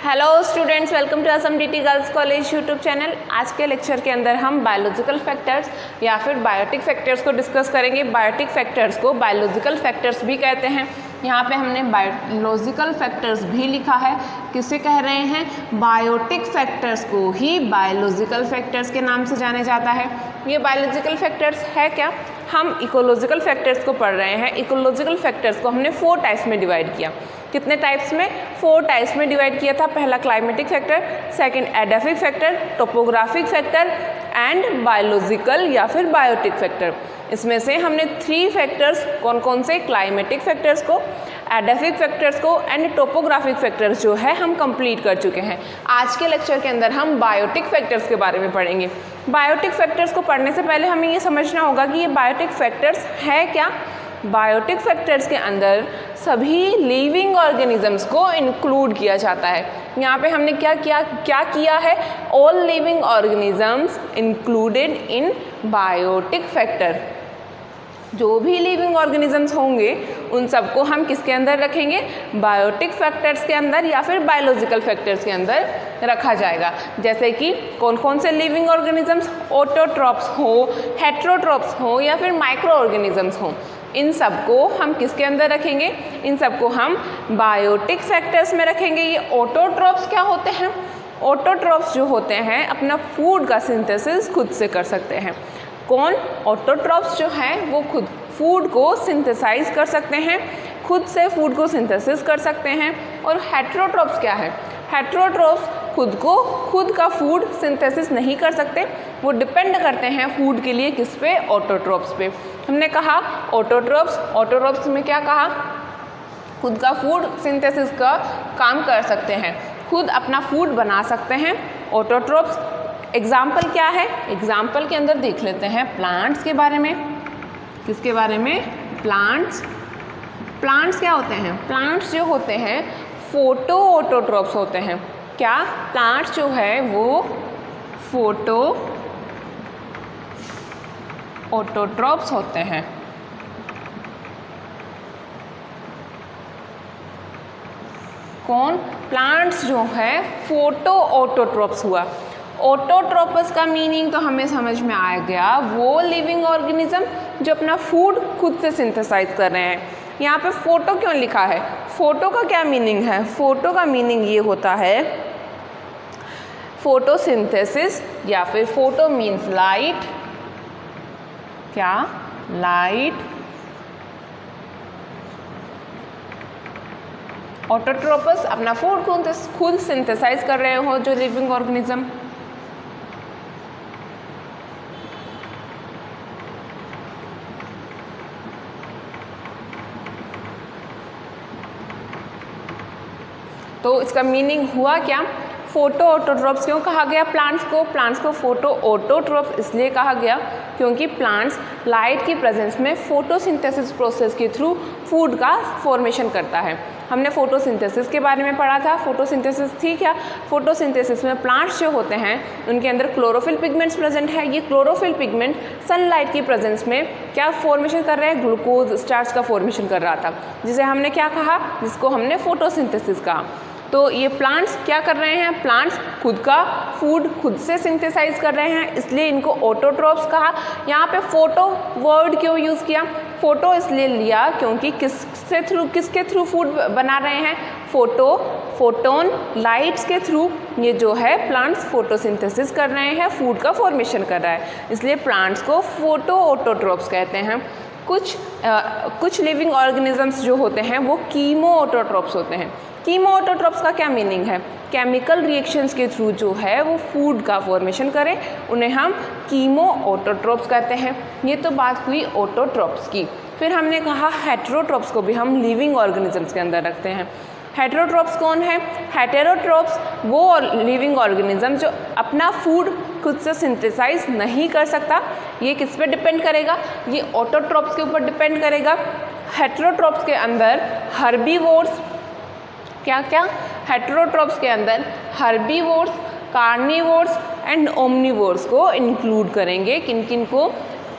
Hello students, welcome to Assam DT girls college YouTube channel. आज के lecture के अंदर हम बायोलॉजिकल फैक्टर्स या फिर बायोटिक फैक्टर्स को डिस्कस करेंगे। बायोटिक फैक्टर्स को बायोलॉजिकल फैक्टर्स भी कहते हैं। यहाँ पे हमने बायोलॉजिकल फैक्टर्स भी लिखा है। किसे कह रहे हैं? बायोटिक फैक्टर्स को ही बायोलॉजिकल फैक्टर्स के नाम से जाने जाता है। ये बायोलॉजिकल फैक्टर्स है क्या? हम इकोलॉजिकल फैक्टर्स को पढ़ रहे हैं। इकोलॉजिकल फैक्टर्स को हमने 4 टाइप्स में डिवाइड किया। कितने टाइप्स में? 4 टाइप्स में डिवाइड किया था। पहला climatic factor, second edaphic factor, topographic factor and biological या फिर बायोटिक फैक्टर। इसमें से हमने 3 फैक्टर्स कौन कौन से? क्लाइमेटिक फैक्टर्स को, एडाफिक फैक्टर्स को एंड टोपोग्राफिक फैक्टर्स जो है हम कंप्लीट कर चुके हैं। आज के लेक्चर के अंदर हम बायोटिक फैक्टर्स के बारे में पढ़ेंगे। बायोटिक फैक्टर्स को पढ़ने से पहले हमें ये समझना होगा कि ये बायोटिक फैक्टर्स है क्या। बायोटिक फैक्टर्स के अंदर सभी लिविंग ऑर्गेनिजम्स को इंक्लूड किया जाता है। यहाँ पे हमने क्या किया है? All living organisms included in biotic factor. जो भी लिविंग ऑर्गेनिजम्स होंगे उन सबको हम किसके अंदर रखेंगे? बायोटिक फैक्टर्स के अंदर या फिर बायोलॉजिकल फैक्टर्स के अंदर रखा जाएगा। जैसे कि कौन कौन से लिविंग ऑर्गेनिजम्स? ऑटोट्रॉप्स हो, हेट्रोट्रॉप्स हो या फिर माइक्रो ऑर्गेनिजम्स हो। इन सबको हम किसके अंदर रखेंगे? इन सबको हम बायोटिक फैक्टर्स में रखेंगे। ये ऑटोट्रॉप्स क्या होते हैं? ऑटोट्रॉप्स जो होते हैं अपना फूड का सिंथेसिस खुद से कर सकते हैं। कौन? ऑटोट्रॉप्स जो हैं वो खुद फूड को सिंथेसाइज कर सकते हैं, खुद से फूड को सिंथेसिस कर सकते हैं। और हेट्रोट्रॉप्स क्या है? हेट्रोट्रॉप्स खुद का फूड सिंथेसिस नहीं कर सकते, वो डिपेंड करते हैं फूड के लिए किस पे? ऑटोट्रॉप्स पे। हमने कहा ऑटोट्रॉप्स में क्या कहा? खुद का फूड सिंथेसिस का काम कर सकते हैं, खुद अपना फूड बना सकते हैं ऑटोट्रॉप्स। एग्जाम्पल क्या है? एग्जाम्पल के अंदर देख लेते हैं प्लांट्स के बारे में। किसके बारे में? प्लांट्स क्या होते हैं? प्लांट्स जो होते हैं फोटो ऑटोट्रॉप्स होते हैं। क्या? प्लांट्स जो है वो फोटो ऑटोट्रॉप्स होते हैं। कौन? प्लांट्स जो है फोटो ऑटोट्रॉप्स हुआ। ऑटोट्रॉपस का मीनिंग तो हमें समझ में आ गया, वो लिविंग ऑर्गेनिज्म जो अपना फूड खुद से सिंथेसाइज कर रहे हैं। यहाँ पे फोटो क्यों लिखा है? फोटो का क्या मीनिंग है? फोटो का मीनिंग ये होता है फोटोसिंथेसिस या फिर फोटो मीन्स लाइट। क्या? लाइट। ऑटोट्रोपस अपना फूड खुद सिंथेसाइज कर रहे हो जो लिविंग ऑर्गेनिज्म। तो इसका मीनिंग हुआ क्या? फोटो ऑटोट्रॉप्स क्यों कहा गया प्लांट्स को फोटो ऑटोट्रॉप्स इसलिए कहा गया क्योंकि प्लांट्स लाइट की प्रेजेंस में फोटोसिंथेसिस प्रोसेस के थ्रू फूड का फॉर्मेशन करता है। हमने फोटोसिंथेसिस के बारे में पढ़ा था। फोटोसिंथेसिस थी क्या? फोटोसिंथेसिस में प्लांट्स जो होते हैं उनके अंदर क्लोरोफिल पिगमेंट्स प्रेजेंट है। ये क्लोरोफिल पिगमेंट सनलाइट की प्रेजेंस में क्या फॉर्मेशन कर रहे हैं? ग्लूकोज स्टार्च का फॉर्मेशन कर रहा था, जिसे हमने क्या कहा? जिसको हमने फोटोसिंथेसिस कहा। तो ये प्लांट्स क्या कर रहे हैं? प्लांट्स खुद का फूड खुद से सिंथेसाइज कर रहे हैं, इसलिए इनको ऑटोट्रॉप्स कहा। यहाँ पे फोटो वर्ड क्यों यूज़ किया? फोटो इसलिए लिया क्योंकि किसके थ्रू फूड बना रहे हैं? फोटोन लाइट्स के थ्रू ये जो है प्लांट्स फोटोसिंथेसिस कर रहे हैं, फूड का फॉर्मेशन कर रहा है, इसलिए प्लांट्स को फोटो ऑटोट्रॉप्स कहते हैं। कुछ लिविंग ऑर्गेनिजम्स जो होते हैं वो कीमो ऑटोट्रॉप्स होते हैं। कीमो ऑटोट्रॉप्स का क्या मीनिंग है? केमिकल रिएक्शंस के थ्रू जो है वो फूड का फॉर्मेशन करें, उन्हें हम कीमो ऑटोट्रॉप्स कहते हैं। ये तो बात हुई ऑटोट्रॉप्स की। फिर हमने कहा हेट्रोट्रॉप्स को भी हम लिविंग ऑर्गेनिजम्स के अंदर रखते हैं। हेट्रोट्रॉप्स कौन है? हेटेरोट्रॉप्स वो लिविंग ऑर्गेनिज्म जो अपना फूड खुद से सिंथेसाइज नहीं कर सकता। ये किस पे डिपेंड करेगा? ये ऑटोट्रॉप्स के ऊपर डिपेंड करेगा। हेटेरोट्रॉप्स के अंदर हर्बीवोर्स क्या? हेटेरोट्रॉप्स के अंदर हर्बीवोर्स, कार्निवोर्स एंड ओमनिवोर्स को इंक्लूड करेंगे। किन किन को?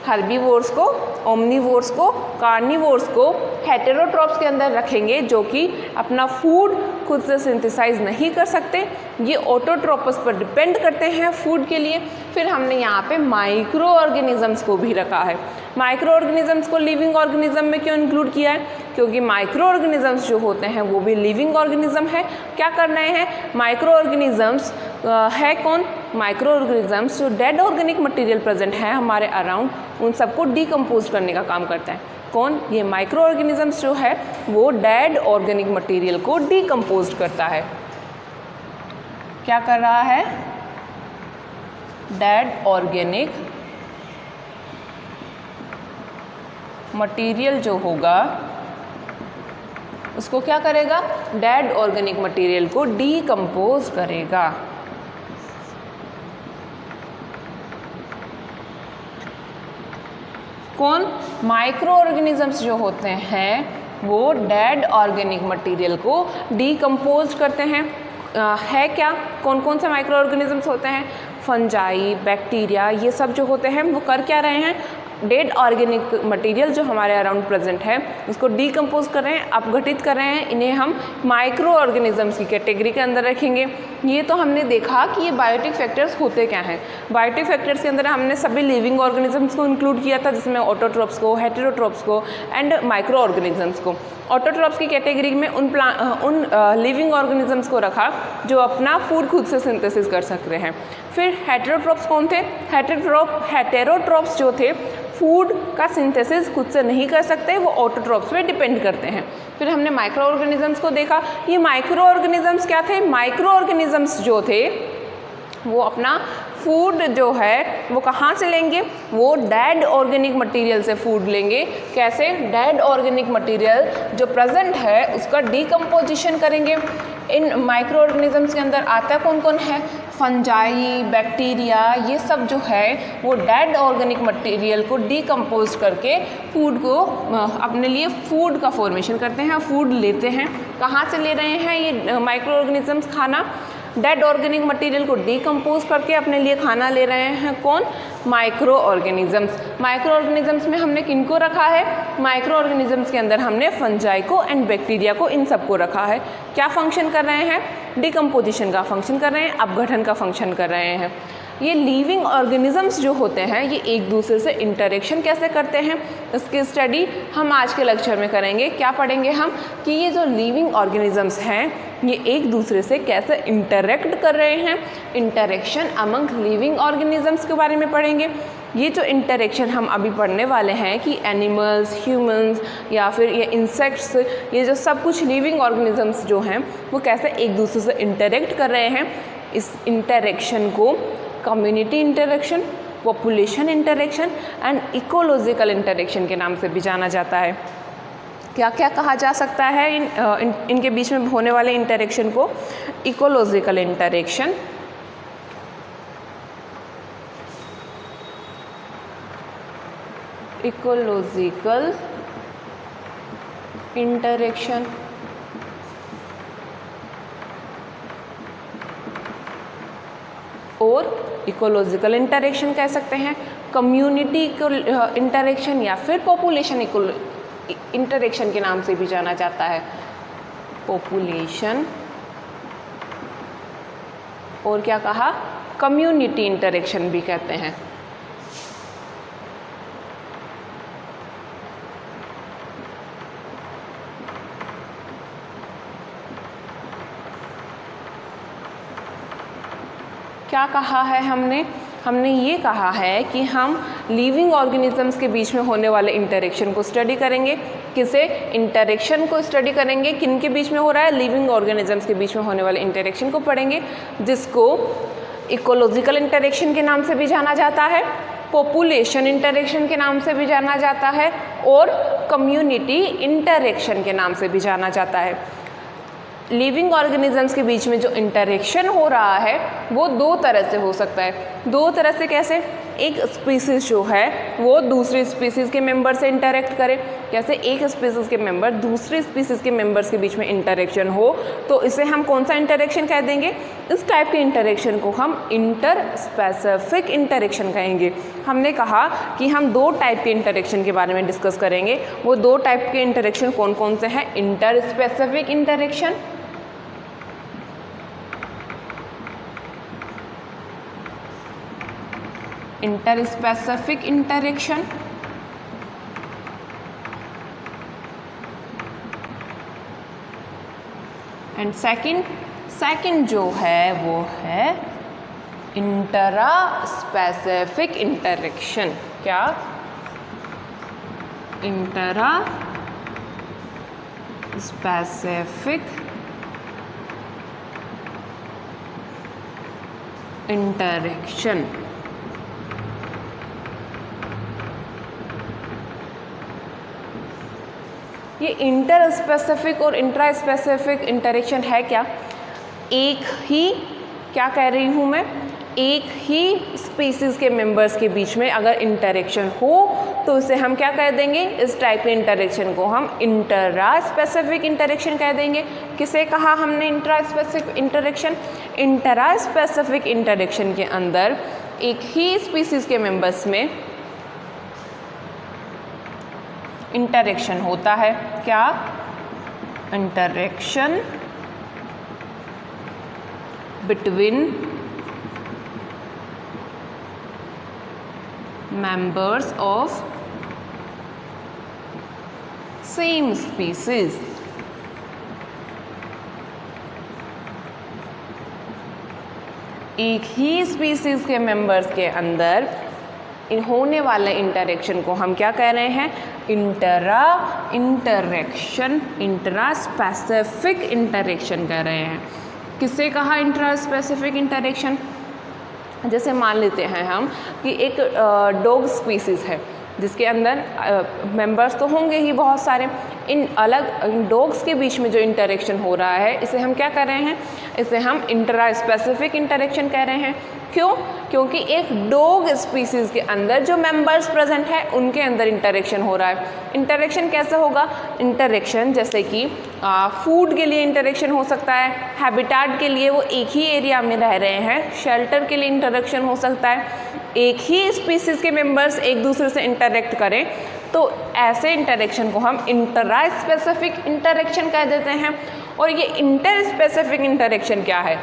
हर्बीवोर्स को, ओमनीवोर्स को, कार्निवोर्स को हेटेरोट्रॉप्स के अंदर रखेंगे जो कि अपना फूड खुद से सिंथेसाइज नहीं कर सकते, ये ऑटोट्रोपस पर डिपेंड करते हैं फूड के लिए। फिर हमने यहाँ पे माइक्रो ऑर्गेनिजम्स को भी रखा है। माइक्रो ऑर्गेनिजम्स को लिविंग ऑर्गेनिज्म में क्यों इंक्लूड किया है? क्योंकि माइक्रो ऑर्गेनिजम्स जो होते हैं वो भी लिविंग ऑर्गेनिज्म है। क्या कर रहे हैं? माइक्रो ऑर्गेनिजम्स है कौन? माइक्रो ऑर्गेनिजम्स जो डेड ऑर्गेनिक मटेरियल प्रेजेंट है हमारे अराउंड, उन सबको डीकम्पोज करने का काम करता है। कौन? ये माइक्रो ऑर्गेनिजम्स जो है वो डेड ऑर्गेनिक मटेरियल को डीकम्पोज करता है। क्या कर रहा है? डेड ऑर्गेनिक मटेरियल जो होगा उसको क्या करेगा? डेड ऑर्गेनिक मटेरियल को डीकम्पोज करेगा। कौन? माइक्रो ऑर्गेनिजम्स जो होते हैं वो डेड ऑर्गेनिक मटेरियल को डीकम्पोज करते हैं। है क्या? कौन कौन से माइक्रो ऑर्गेनिजम्स होते हैं? फंजाई, बैक्टीरिया, ये सब जो होते हैं वो कर क्या रहे हैं? डेड ऑर्गेनिक मटेरियल जो हमारे अराउंड प्रेजेंट है उसको डीकम्पोज कर रहे हैं, अपघटित कर रहे हैं। इन्हें हम माइक्रो ऑर्गेनिजम्स की कैटेगरी के अंदर रखेंगे। ये तो हमने देखा कि ये बायोटिक फैक्टर्स होते क्या हैं। बायोटिक फैक्टर्स के अंदर हमने सभी लिविंग ऑर्गेनिजम्स को इंक्लूड किया था, जिसमें ऑटोट्रोप्स को, हेटेरोट्रोप्स को एंड माइक्रो ऑर्गेनिजम्स को। ऑटोट्रोप्स की कैटेगरी में उन लिविंग ऑर्गेनिजम्स को रखा जो अपना फूड खुद से सिंथेसिस कर सकते हैं। फिर हेटेरोट्रोप्स कौन थे? हेटेरोट्रोप्स जो थे फूड का सिंथेसिस खुद से नहीं कर सकते, वो ऑटोट्रोप्स पे डिपेंड करते हैं। फिर हमने माइक्रो ऑर्गेनिजम्स को देखा। ये माइक्रो ऑर्गेनिजम्स क्या थे? माइक्रो ऑर्गेनिजम्स जो थे वो अपना फूड जो है वो कहाँ से लेंगे? वो डेड ऑर्गेनिक मटेरियल से फूड लेंगे। कैसे? डेड ऑर्गेनिक मटेरियल जो प्रेजेंट है उसका डीकम्पोजिशन करेंगे। इन माइक्रो ऑर्गेनिजम्स के अंदर आता कौन कौन है? फंजाई, बैक्टीरिया, ये सब जो है वो डेड ऑर्गेनिक मटेरियल को डीकम्पोज करके फूड को अपने लिए फूड का फॉर्मेशन करते हैं, फूड लेते हैं। कहाँ से ले रहे हैं ये माइक्रो ऑर्गेनिजम्स खाना? डेड ऑर्गेनिक मटेरियल को डीकम्पोज करके अपने लिए खाना ले रहे हैं। कौन? Micro organisms. माइक्रो ऑर्गेनिजम्स में हमने किनको रखा है? माइक्रो ऑर्गेनिजम्स के अंदर हमने फंजाई को एंड बैक्टीरिया को, इन सबको रखा है। क्या फंक्शन कर रहे हैं? डिकम्पोजिशन का फंक्शन कर रहे हैं, अपघटन का फंक्शन कर रहे हैं। ये लिविंग ऑर्गेनिजम्स जो होते हैं ये एक दूसरे से इंटरेक्शन कैसे करते हैं, इसकी स्टडी हम आज के लेक्चर में करेंगे। क्या पढ़ेंगे हम? कि ये जो लिविंग ऑर्गेनिजम्स हैं ये एक दूसरे से कैसे इंटरेक्ट कर रहे हैं। इंटरेक्शन अमंग लिविंग ऑर्गेनिजम्स के बारे में पढ़ेंगे। ये जो इंटरेक्शन हम अभी पढ़ने वाले हैं कि एनिमल्स, ह्यूमंस या फिर ये इंसेक्ट्स, ये जो सब कुछ लिविंग ऑर्गेनिजम्स जो हैं वो कैसे एक दूसरे से इंटरेक्ट कर रहे हैं, इस इंटरेक्शन को community interaction, population interaction and ecological interaction के नाम से भी जाना जाता है। क्या क्या कहा जा सकता है इनके बीच में होने वाले इंटरेक्शन को? इकोलॉजिकल इंटरेक्शन, इकोलॉजिकल इंटरेक्शन, और इकोलॉजिकल इंटरेक्शन कह सकते हैं कम्युनिटी इंटरेक्शन या फिर पॉपुलेशन इंटरेक्शन के नाम से भी जाना जाता है। पॉपुलेशन और क्या कहा? कम्युनिटी इंटरेक्शन भी कहते हैं। क्या कहा है हमने? हमने ये कहा है कि हम लिविंग ऑर्गेनिजम्स के बीच में होने वाले इंटरेक्शन को स्टडी करेंगे। किसे? इंटरेक्शन को स्टडी करेंगे। किन के बीच में हो रहा है? लिविंग ऑर्गेनिजम्स के बीच में होने वाले इंटरेक्शन को पढ़ेंगे, जिसको इकोलॉजिकल इंटरेक्शन के नाम से भी जाना जाता है, पॉपुलेशन इंटरेक्शन के नाम से भी जाना जाता है और कम्युनिटी इंटरेक्शन के नाम से भी जाना जाता है। लिविंग ऑर्गेनिजम्स के बीच में जो इंटरेक्शन हो रहा है वो दो तरह से हो सकता है। दो तरह से कैसे? एक स्पीसीज़ जो है वो दूसरी स्पीसीज़ के मेंबर से इंटरेक्ट करे। जैसे एक स्पीसीज़ के मेंबर दूसरी स्पीसीज़ के मेंबर्स के बीच में इंटरेक्शन हो तो इसे हम कौन सा इंटरेक्शन कह देंगे? इस टाइप के इंटरेक्शन को हम इंटर स्पेसिफिक इंटरेक्शन कहेंगे। हमने कहा कि हम 2 टाइप के इंटरेक्शन के बारे में डिस्कस करेंगे। वो 2 टाइप के इंटरेक्शन कौन कौन से हैं? Inter specific interaction interspecific interaction and second जो है वो है इंट्रा स्पेसिफिक इंटरेक्शन। क्या? Intra specific interaction. ये इंटर स्पेसिफिक और इंट्रा स्पेसिफिक इंटरेक्शन है क्या? एक ही, क्या कह रही हूँ मैं, एक ही स्पीसीज़ के मेंबर्स के बीच में अगर इंटरेक्शन हो तो उसे हम क्या कह देंगे? इस टाइप के इंटरेक्शन को हम इंट्रा स्पेसिफिक इंटरेक्शन कह देंगे। किसे कहा हमने intra specific interaction? Intra specific interaction के अंदर एक ही स्पीसीज़ के मेंबर्स में इंटरेक्शन होता है। क्या? Interaction between members of same species. एक ही स्पीसीज के मेंबर्स के अंदर होने वाले इंटरेक्शन को हम क्या कह रहे हैं? इंट्रा स्पेसिफिक इंटरेक्शन कह रहे हैं। किसे कहा इंट्रा स्पेसिफिक इंटरेक्शन? जैसे मान लेते हैं हम कि एक डॉग स्पीसीज़ है जिसके अंदर मेंबर्स तो होंगे ही बहुत सारे। इन डॉग्स के बीच में जो इंटरेक्शन हो रहा है इसे हम क्या कर रहे हैं? इसे हम इंट्रा स्पेसिफिक इंटरेक्शन कह रहे हैं। क्यों? क्योंकि एक डॉग स्पीसीज़ के अंदर जो मेंबर्स प्रेजेंट है उनके अंदर इंटरेक्शन हो रहा है। इंटरेक्शन कैसे होगा? इंटरेक्शन जैसे कि फूड के लिए इंटरेक्शन हो सकता है, हैबिटेट के लिए वो एक ही एरिया में रह रहे हैं, शेल्टर के लिए इंटरेक्शन हो सकता है। एक ही स्पीसीज़ के मेंबर्स एक दूसरे से इंटरेक्ट करें तो ऐसे इंटरेक्शन को हम इंट्रा स्पेसिफिक इंटरेक्शन कह देते हैं। और ये इंटर स्पेसिफिक इंटरेक्शन क्या है?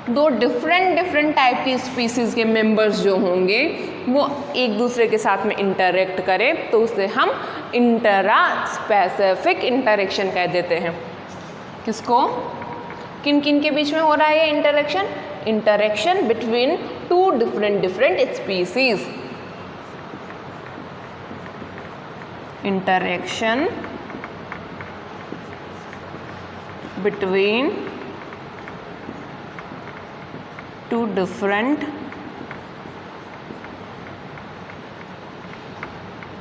2 डिफरेंट टाइप की स्पीसीज़ के मेंबर्स जो होंगे वो एक दूसरे के साथ में इंटरेक्ट करें तो उसे हम इंट्रा स्पेसिफिक इंटरेक्शन कह देते हैं। किसको? किन किन के बीच में हो रहा है ये interaction? Interaction between 2 different species. Interaction between 2 different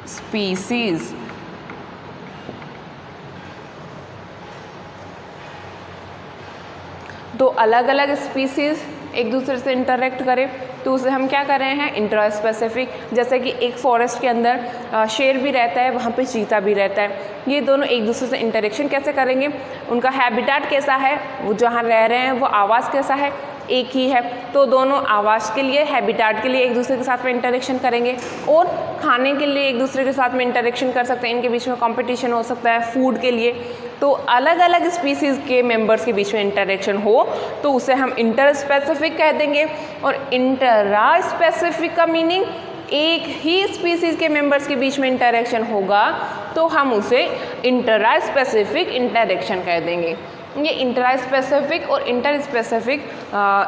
species. तो अलग अलग स्पीसीज एक दूसरे से इंटरेक्ट करें तो उसे हम क्या कर रहे हैं? Intra specific. जैसे कि एक फॉरेस्ट के अंदर शेर भी रहता है, वहाँ पे चीता भी रहता है। ये दोनों एक दूसरे से इंटरेक्शन कैसे करेंगे? उनका हैबिटेट कैसा है, वो जहाँ रह रहे हैं वो आवास कैसा है, एक ही है, तो दोनों आवास के लिए, हैबिटेट के लिए एक दूसरे के साथ में इंटरेक्शन करेंगे और खाने के लिए एक दूसरे के साथ में इंटरेक्शन कर सकते हैं। इनके बीच में कंपटीशन हो सकता है फूड के लिए। तो अलग अलग स्पीसीज़ के मेंबर्स के बीच में इंटरेक्शन हो तो उसे हम इंटर स्पेसिफिक कह देंगे। और इंट्रा स्पेसिफिक का मीनिंग एक ही स्पीसीज़ के मेंबर्स के बीच में इंटरेक्शन होगा तो हम उसे इंट्रा स्पेसिफिक इंटरेक्शन कह देंगे। ये इंट्रा स्पेसिफिक और इंटर स्पेसिफिक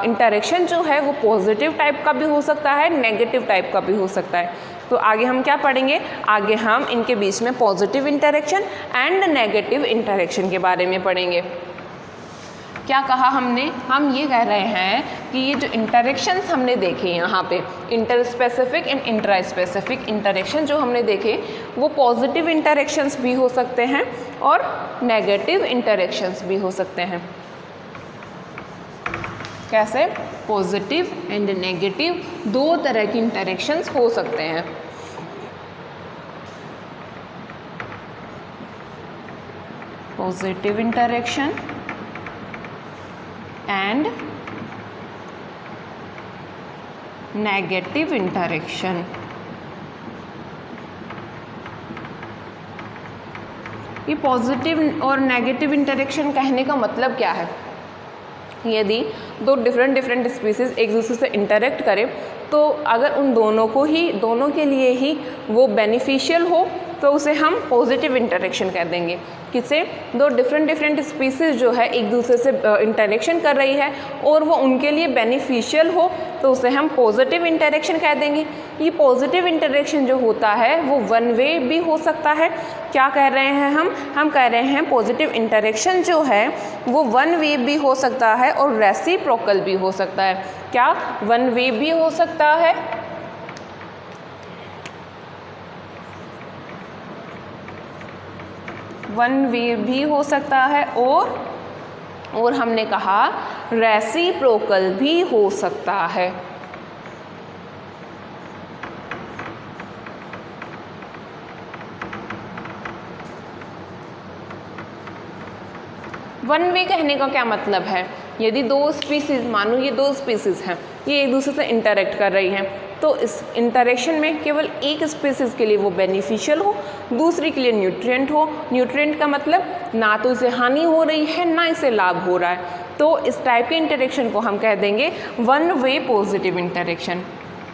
इंटरेक्शन जो है वो पॉजिटिव टाइप का भी हो सकता है, नेगेटिव टाइप का भी हो सकता है। तो आगे हम क्या पढ़ेंगे? आगे हम इनके बीच में positive interaction and negative interaction के बारे में पढ़ेंगे। क्या कहा हमने? हम ये कह रहे हैं कि ये जो इंटरेक्शंस हमने देखे यहाँ पे, inter specific and intra specific interaction जो हमने देखे वो पॉजिटिव इंटरेक्शंस भी हो सकते हैं और नेगेटिव इंटरेक्शंस भी हो सकते हैं। कैसे? पॉजिटिव एंड नेगेटिव दो तरह की इंटरेक्शंस हो सकते हैं। Positive interaction and negative interaction. ये पॉजिटिव और नेगेटिव इंटरेक्शन कहने का मतलब क्या है? यदि दो डिफरेंट स्पीसीज एक दूसरे से इंटरेक्ट करें तो अगर उन दोनों के लिए ही वो बेनिफिशियल हो तो उसे हम पॉजिटिव इंटरेक्शन कह देंगे। किसे? दो डिफरेंट स्पीसीज जो है एक दूसरे से इंटरेक्शन कर रही है और वो उनके लिए बेनिफिशियल हो तो उसे हम पॉजिटिव इंटरेक्शन कह देंगे। ये पॉजिटिव इंटरेक्शन जो होता है वो वन वे भी हो सकता है। क्या कह रहे हैं हम कह रहे हैं पॉजिटिव इंटरेक्शन जो है वो वन वे भी हो सकता है और रेसिप्रोकल भी हो सकता है। क्या? वन वे भी हो सकता है वन वे भी हो सकता है और हमने कहा रेसिप्रोकल भी हो सकता है। वन वे कहने का क्या मतलब है? यदि दो स्पीसीज, मानो ये दो स्पीसीज हैं, ये एक दूसरे से इंटरेक्ट कर रही हैं तो इस इंटरेक्शन में केवल एक स्पीसीज के लिए वो बेनिफिशियल हो, दूसरी के लिए न्यूट्रिएंट हो। न्यूट्रिएंट का मतलब ना तो इसे हानि हो रही है ना इसे लाभ हो रहा है, तो इस टाइप के इंटरेक्शन को हम कह देंगे वन वे पॉजिटिव इंटरेक्शन।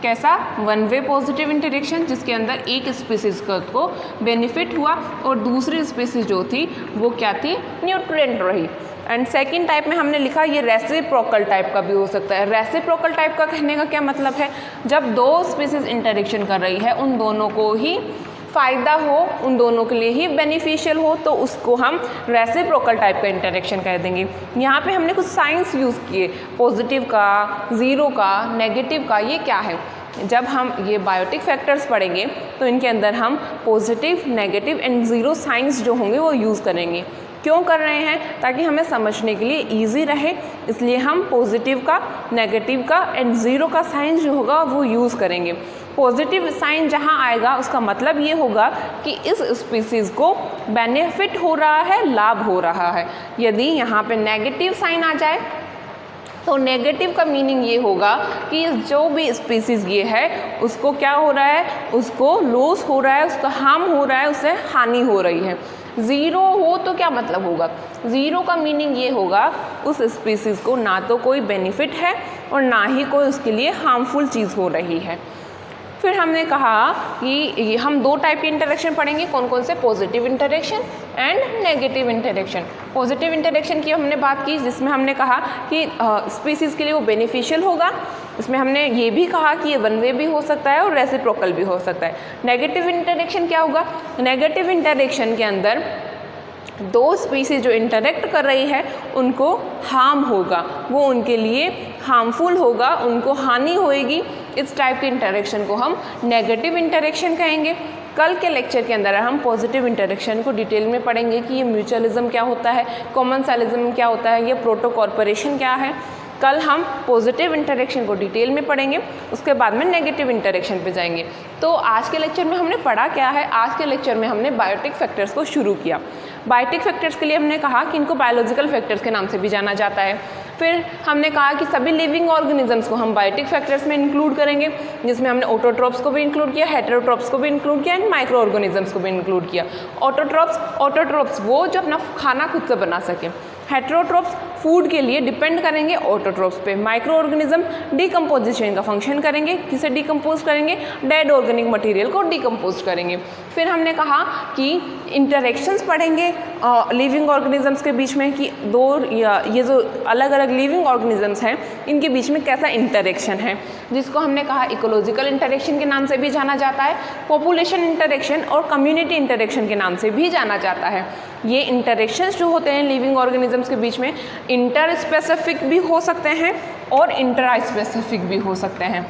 कैसा? वन वे पॉजिटिव इंटरेक्शन जिसके अंदर एक स्पीसीज को बेनिफिट हुआ और दूसरी स्पीसीज जो थी वो क्या थी? न्यूट्रिएंट रही। एंड सेकंड टाइप में हमने लिखा ये रेसिप्रोकल टाइप का भी हो सकता है। रेसिप्रोकल टाइप का कहने का क्या मतलब है? जब दो स्पीसीज इंटरेक्शन कर रही है, उन दोनों को ही फ़ायदा हो, उन दोनों के लिए ही बेनिफिशियल हो, तो उसको हम रेसिप्रोकल टाइप का इंटरेक्शन कह देंगे। यहाँ पे हमने कुछ साइंस यूज़ किए, पॉजिटिव का, ज़ीरो का, नेगेटिव का। ये क्या है? जब हम ये बायोटिक फैक्टर्स पढ़ेंगे तो इनके अंदर हम positive, negative and zero science जो होंगे वो यूज़ करेंगे। क्यों कर रहे हैं? ताकि हमें समझने के लिए ईजी रहे, इसलिए हम पॉजिटिव का, नेगेटिव का एंड ज़ीरो का साइन जो होगा वो यूज़ करेंगे। पॉजिटिव साइन जहाँ आएगा उसका मतलब ये होगा कि इस स्पीसीज़ को बेनिफिट हो रहा है, लाभ हो रहा है। यदि यहाँ पे नेगेटिव साइन आ जाए तो नेगेटिव का मीनिंग ये होगा कि जो भी स्पीसीज़ ये है उसको क्या हो रहा है? उसको लॉस हो रहा है, उसका हार्म हो रहा है, उससे हानि हो रही है। ज़ीरो हो तो क्या मतलब होगा? ज़ीरो का मीनिंग ये होगा उस स्पीसीज़ को ना तो कोई बेनिफिट है और ना ही कोई उसके लिए हार्मफुल चीज़ हो रही है। फिर हमने कहा कि हम दो टाइप के इंटरेक्शन पढ़ेंगे। कौन कौन से? Positive interaction and negative interaction. Positive interaction की हमने बात की जिसमें हमने कहा कि स्पीसीज़ के लिए वो बेनिफिशियल होगा। इसमें हमने ये भी कहा कि ये वन वे भी हो सकता है और रेसिप्रोकल भी हो सकता है। नेगेटिव इंटरेक्शन क्या होगा? नेगेटिव इंटरेक्शन के अंदर दो स्पीसीज जो इंटरेक्ट कर रही है उनको हार्म होगा, वो उनके लिए हार्मफुल होगा, उनको हानि होएगी। इस टाइप के इंटरेक्शन को हम नेगेटिव इंटरेक्शन कहेंगे। कल के लेक्चर के अंदर हम पॉजिटिव इंटरेक्शन को डिटेल में पढ़ेंगे कि ये म्यूचुअलिज्म क्या होता है, कॉमनसेलिज्म क्या होता है, ये प्रोटोकॉर्पोरेशन क्या है। कल हम पॉजिटिव इंटरेक्शन को डिटेल में पढ़ेंगे, उसके बाद में नेगेटिव इंटरेक्शन पे जाएंगे। तो आज के लेक्चर में हमने पढ़ा क्या है? आज के लेक्चर में हमने बायोटिक फैक्टर्स को शुरू किया। बायोटिक फैक्टर्स के लिए हमने कहा कि इनको बायोलॉजिकल फैक्टर्स के नाम से भी जाना जाता है। फिर हमने कहा कि सभी लिविंग ऑर्गेनिजम्स को हम बायोटिक फैक्टर्स में इंक्लूड करेंगे, जिसमें हमने ऑटोट्रॉप्स को भी इंक्लूड किया, हेटेरोट्रॉप्स को भी इंक्लूड किया एंड माइक्रो ऑर्गेनिजम्स को भी इंक्लूड किया। ऑटोट्रॉप्स वो जो अपना खाना खुद से बना सके। हेटेरोट्रॉप्स फूड के लिए डिपेंड करेंगे ऑटोट्रॉप्स पे। माइक्रो ऑर्गेनिज्म डिकम्पोजिशन का फंक्शन करेंगे। किसे डिकम्पोज करेंगे? डेड ऑर्गेनिक मटेरियल को डिकम्पोज करेंगे। फिर हमने कहा कि इंटरेक्शंस पढ़ेंगे लिविंग ऑर्गेनिजम्स के बीच में कि ये जो अलग अलग लिविंग ऑर्गेनिजम्स हैं इनके बीच में कैसा इंटरेक्शन है, जिसको हमने कहा इकोलॉजिकल इंटरेक्शन के नाम से भी जाना जाता है, पॉपुलेशन इंटरेक्शन और कम्युनिटी इंटरेक्शन के नाम से भी जाना जाता है। ये इंटरेक्शंस जो होते हैं लिविंग ऑर्गेनिजम्स के बीच में इंटर स्पेसिफिक भी हो सकते हैं और इंट्रा स्पेसिफिक भी हो सकते हैं।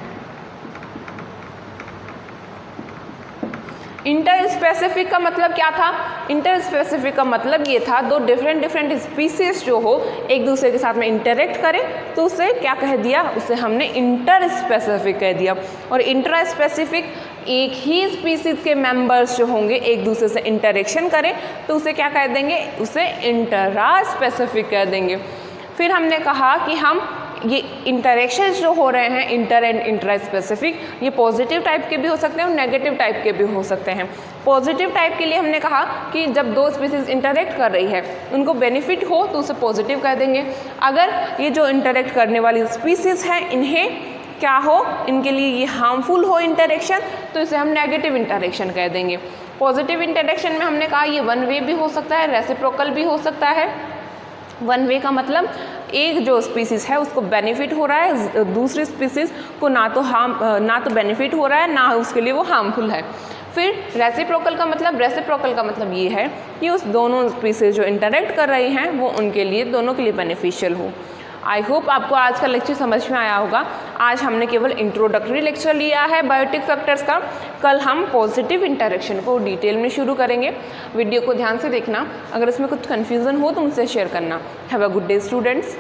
इंटर स्पेसिफिक का मतलब क्या था? इंटर स्पेसिफिक का मतलब ये था दो डिफरेंट स्पीसीज जो हो एक दूसरे के साथ में इंटरेक्ट करें तो उसे क्या कह दिया? उसे हमने इंटर स्पेसिफिक कह दिया। और इंट्रा स्पेसिफिक एक ही स्पीसीज के मेंबर्स जो होंगे एक दूसरे से इंटरेक्शन करें तो उसे क्या कह देंगे? उसे इंट्रा स्पेसिफिक कह देंगे। फिर हमने कहा कि हम ये इंटरेक्शंस जो हो रहे हैं इंटर एंड इंट्रा स्पेसिफिक, ये पॉजिटिव टाइप के भी हो सकते हैं और नेगेटिव टाइप के भी हो सकते हैं। पॉजिटिव टाइप के लिए हमने कहा कि जब दो स्पीसीज इंटरेक्ट कर रही है उनको बेनिफिट हो तो उसे पॉजिटिव कह देंगे। अगर ये जो इंटरेक्ट करने वाली स्पीसीज हैं इन्हें क्या हो, इनके लिए ये हार्मफुल हो इंटरेक्शन तो इसे हम नेगेटिव इंटरेक्शन कह देंगे। पॉजिटिव इंटरेक्शन में हमने कहा ये वन वे भी हो सकता है, रेसिप्रोकल भी हो सकता है। वन वे का मतलब एक जो स्पीसीज है उसको बेनिफिट हो रहा है, दूसरी स्पीसीज को ना तो बेनिफिट हो रहा है ना उसके लिए वो हार्मफुल है। फिर रेसिप्रोकल का मतलब ये है कि उस दोनों स्पीसीज जो इंटरेक्ट कर रही हैं वो उनके लिए दोनों के लिए बेनिफिशियल हो। आई होप आपको आज का लेक्चर समझ में आया होगा। आज हमने केवल इंट्रोडक्टरी लेक्चर लिया है बायोटिक फैक्टर्स का। कल हम पॉजिटिव इंटरेक्शन को डिटेल में शुरू करेंगे। वीडियो को ध्यान से देखना, अगर इसमें कुछ कन्फ्यूज़न हो तो मुझसे शेयर करना। Have a good day students.